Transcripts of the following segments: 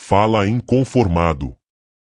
Fala inconformado.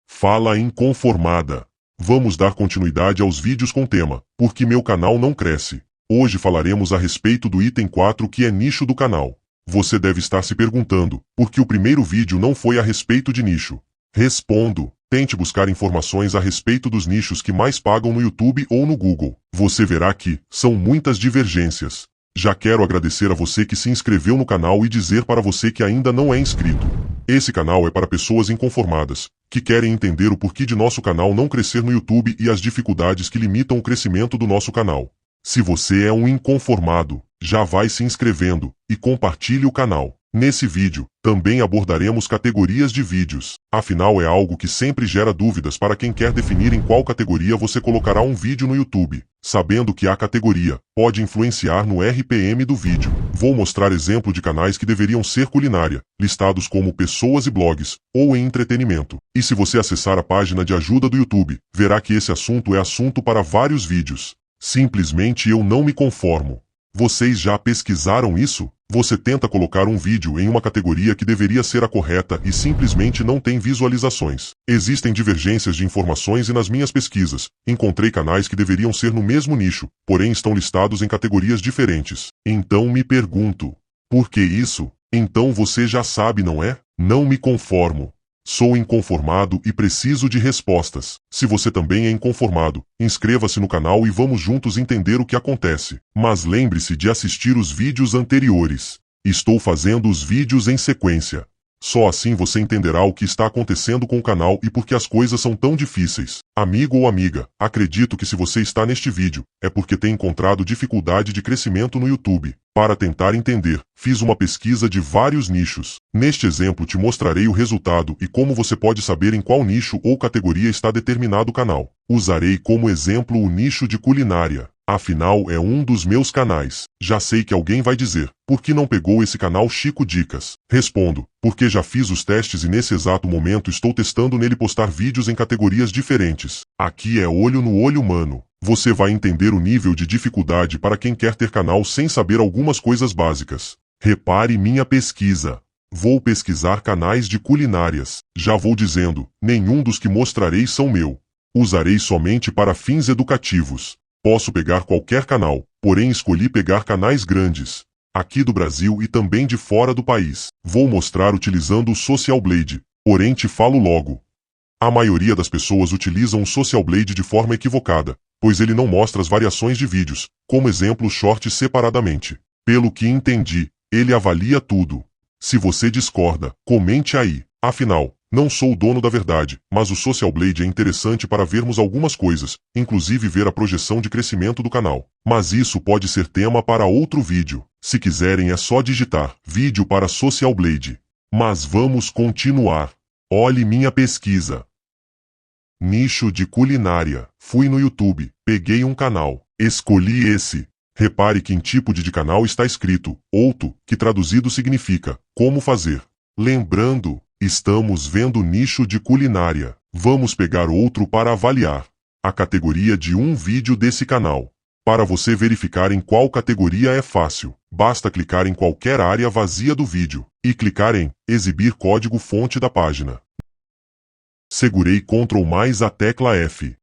Fala inconformada. Vamos dar continuidade aos vídeos com tema, porque meu canal não cresce. Hoje falaremos a respeito do item 4 que é nicho do canal. Você deve estar se perguntando, por que o primeiro vídeo não foi a respeito de nicho? Respondo, tente buscar informações a respeito dos nichos que mais pagam no YouTube ou no Google. Você verá que são muitas divergências. Já quero agradecer a você que se inscreveu no canal e dizer para você que ainda não é inscrito. Esse canal é para pessoas inconformadas, que querem entender o porquê de nosso canal não crescer no YouTube e as dificuldades que limitam o crescimento do nosso canal. Se você é um inconformado, já vai se inscrevendo e compartilhe o canal. Nesse vídeo, também abordaremos categorias de vídeos. Afinal, é algo que sempre gera dúvidas para quem quer definir em qual categoria você colocará um vídeo no YouTube. Sabendo que a categoria pode influenciar no RPM do vídeo. Vou mostrar exemplo de canais que deveriam ser culinária, listados como pessoas e blogs, ou em entretenimento. E se você acessar a página de ajuda do YouTube, verá que esse assunto é assunto para vários vídeos. Simplesmente eu não me conformo. Vocês já pesquisaram isso? Você tenta colocar um vídeo em uma categoria que deveria ser a correta e simplesmente não tem visualizações. Existem divergências de informações e nas minhas pesquisas, encontrei canais que deveriam ser no mesmo nicho, porém estão listados em categorias diferentes. Então me pergunto, por que isso? Então você já sabe, não é? Não me conformo. Sou inconformado e preciso de respostas. Se você também é inconformado, inscreva-se no canal e vamos juntos entender o que acontece. Mas lembre-se de assistir os vídeos anteriores. Estou fazendo os vídeos em sequência. Só assim você entenderá o que está acontecendo com o canal e por que as coisas são tão difíceis. Amigo ou amiga, acredito que se você está neste vídeo, é porque tem encontrado dificuldade de crescimento no YouTube. Para tentar entender, fiz uma pesquisa de vários nichos. Neste exemplo te mostrarei o resultado e como você pode saber em qual nicho ou categoria está determinado o canal. Usarei como exemplo o nicho de culinária. Afinal, é um dos meus canais. Já sei que alguém vai dizer, por que não pegou esse canal Chico Dicas? Respondo, porque já fiz os testes e nesse exato momento estou testando nele postar vídeos em categorias diferentes. Aqui é olho no olho humano. Você vai entender o nível de dificuldade para quem quer ter canal sem saber algumas coisas básicas. Repare minha pesquisa. Vou pesquisar canais de culinárias. Já vou dizendo, nenhum dos que mostrarei são meu. Usarei somente para fins educativos. Posso pegar qualquer canal, porém escolhi pegar canais grandes. Aqui do Brasil e também de fora do país. Vou mostrar utilizando o Social Blade, porém te falo logo. A maioria das pessoas utilizam o Social Blade de forma equivocada, pois ele não mostra as variações de vídeos, como exemplo short separadamente. Pelo que entendi, ele avalia tudo. Se você discorda, comente aí. Afinal, não sou o dono da verdade, mas o Social Blade é interessante para vermos algumas coisas, inclusive ver a projeção de crescimento do canal. Mas isso pode ser tema para outro vídeo. Se quiserem é só digitar vídeo para Social Blade. Mas vamos continuar. Olhe minha pesquisa. Nicho de culinária. Fui no YouTube, peguei um canal, escolhi esse. Repare que em tipo de canal está escrito, outro, que traduzido significa, como fazer. Lembrando, estamos vendo nicho de culinária. Vamos pegar outro para avaliar. A categoria de um vídeo desse canal. Para você verificar em qual categoria é fácil, basta clicar em qualquer área vazia do vídeo e clicar em exibir código-fonte da página. Segurei Ctrl mais a tecla F.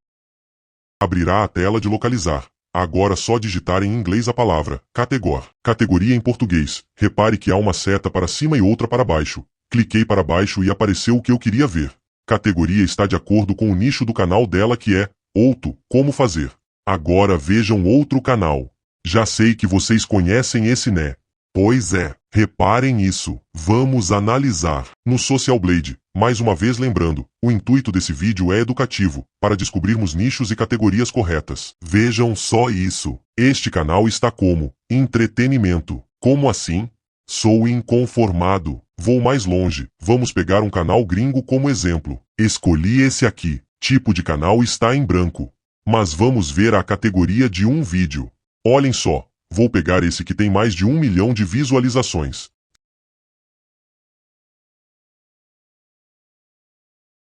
Abrirá a tela de localizar. Agora só digitar em inglês a palavra categoria em português. Repare que há uma seta para cima e outra para baixo. Cliquei para baixo e apareceu o que eu queria ver. Categoria está de acordo com o nicho do canal dela que é outro, como fazer. Agora vejam outro canal. Já sei que vocês conhecem esse, né? Pois é, reparem isso. Vamos analisar. No Social Blade, mais uma vez lembrando, o intuito desse vídeo é educativo, para descobrirmos nichos e categorias corretas. Vejam só isso. Este canal está como entretenimento. Como assim? Sou inconformado. Vou mais longe. Vamos pegar um canal gringo como exemplo. Escolhi esse aqui. Tipo de canal está em branco. Mas vamos ver a categoria de um vídeo. Olhem só. Vou pegar esse que tem mais de 1 milhão de visualizações.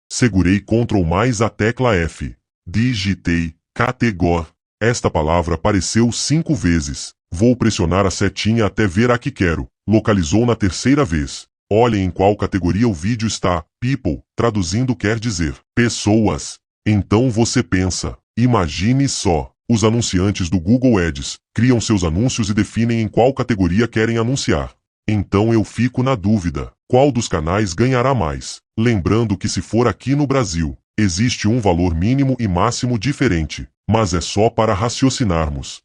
Segurei Ctrl mais a tecla F. Digitei categor. Esta palavra apareceu 5 vezes. Vou pressionar a setinha até ver a que quero. Localizou na terceira vez. Olhem em qual categoria o vídeo está. People, traduzindo quer dizer pessoas. Então você pensa, imagine só, os anunciantes do Google Ads criam seus anúncios e definem em qual categoria querem anunciar. Então eu fico na dúvida, qual dos canais ganhará mais? Lembrando que se for aqui no Brasil, existe um valor mínimo e máximo diferente, mas é só para raciocinarmos.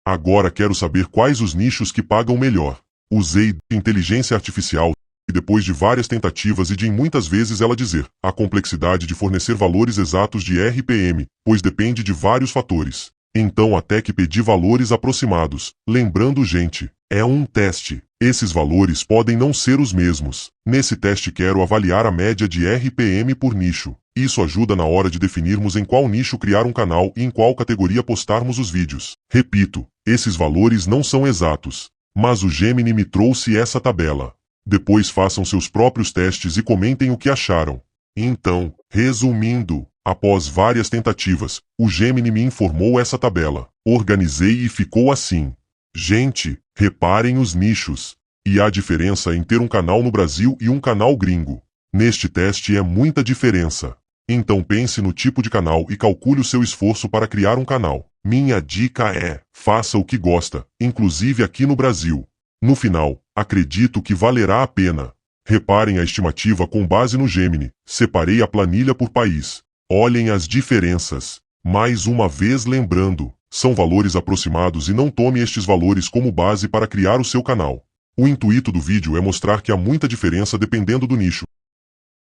Agora quero saber quais os nichos que pagam melhor. Usei inteligência artificial e depois de várias tentativas e de muitas vezes ela dizer a complexidade de fornecer valores exatos de RPM, pois depende de vários fatores. Então até que pedi valores aproximados. Lembrando, gente, é um teste. Esses valores podem não ser os mesmos. Nesse teste quero avaliar a média de RPM por nicho. Isso ajuda na hora de definirmos em qual nicho criar um canal e em qual categoria postarmos os vídeos. Repito, esses valores não são exatos, mas o Gemini me trouxe essa tabela. Depois façam seus próprios testes e comentem o que acharam. Então, resumindo, após várias tentativas, o Gemini me informou essa tabela. Organizei e ficou assim. Gente, reparem os nichos. E há diferença em ter um canal no Brasil e um canal gringo. Neste teste é muita diferença. Então pense no tipo de canal e calcule o seu esforço para criar um canal. Minha dica é, faça o que gosta, inclusive aqui no Brasil. No final, acredito que valerá a pena. Reparem a estimativa com base no Gemini. Separei a planilha por país. Olhem as diferenças. Mais uma vez lembrando, são valores aproximados e não tome estes valores como base para criar o seu canal. O intuito do vídeo é mostrar que há muita diferença dependendo do nicho.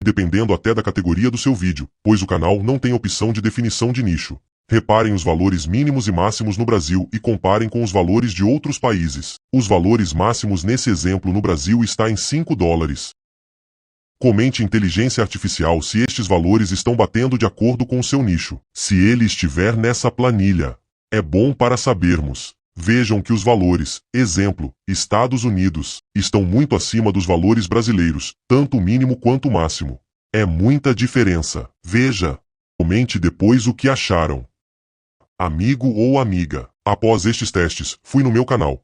Dependendo até da categoria do seu vídeo, pois o canal não tem opção de definição de nicho. Reparem os valores mínimos e máximos no Brasil e comparem com os valores de outros países. Os valores máximos nesse exemplo no Brasil está em $5. Comente inteligência artificial se estes valores estão batendo de acordo com o seu nicho. Se ele estiver nessa planilha, é bom para sabermos. Vejam que os valores, exemplo, Estados Unidos, estão muito acima dos valores brasileiros, tanto o mínimo quanto o máximo. É muita diferença. Veja. Comente depois o que acharam. Amigo ou amiga, após estes testes, fui no meu canal,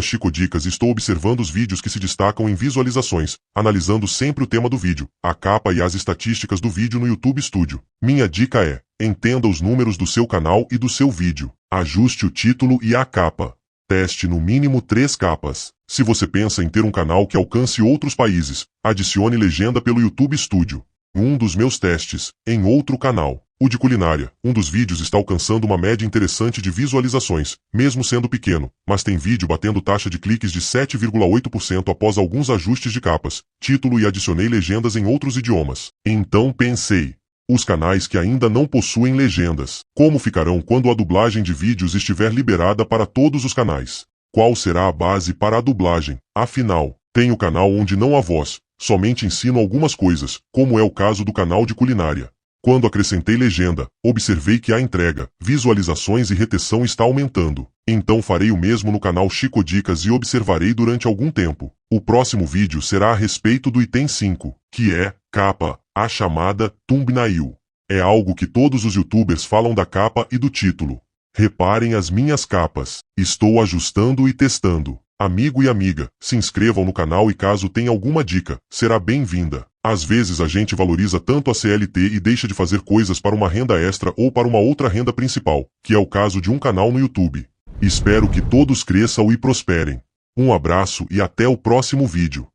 @ChicoDicas e estou observando os vídeos que se destacam em visualizações, analisando sempre o tema do vídeo, a capa e as estatísticas do vídeo no YouTube Studio. Minha dica é, entenda os números do seu canal e do seu vídeo. Ajuste o título e a capa. Teste no mínimo 3 capas. Se você pensa em ter um canal que alcance outros países, adicione legenda pelo YouTube Studio. Um dos meus testes, em outro canal, o de culinária, um dos vídeos está alcançando uma média interessante de visualizações, mesmo sendo pequeno, mas tem vídeo batendo taxa de cliques de 7,8% após alguns ajustes de capas, título e adicionei legendas em outros idiomas. Então pensei, os canais que ainda não possuem legendas, como ficarão quando a dublagem de vídeos estiver liberada para todos os canais? Qual será a base para a dublagem? Afinal, tem o canal onde não há voz, somente ensino algumas coisas, como é o caso do canal de culinária. Quando acrescentei legenda, observei que a entrega, visualizações e retenção está aumentando. Então farei o mesmo no canal ChicoDicas e observarei durante algum tempo. O próximo vídeo será a respeito do item 5, que é, capa, a chamada thumbnail. É algo que todos os youtubers falam da capa e do título. Reparem as minhas capas. Estou ajustando e testando. Amigo e amiga, se inscrevam no canal e caso tenha alguma dica, será bem-vinda. Às vezes a gente valoriza tanto a CLT e deixa de fazer coisas para uma renda extra ou para uma outra renda principal, que é o caso de um canal no YouTube. Espero que todos cresçam e prosperem. Um abraço e até o próximo vídeo.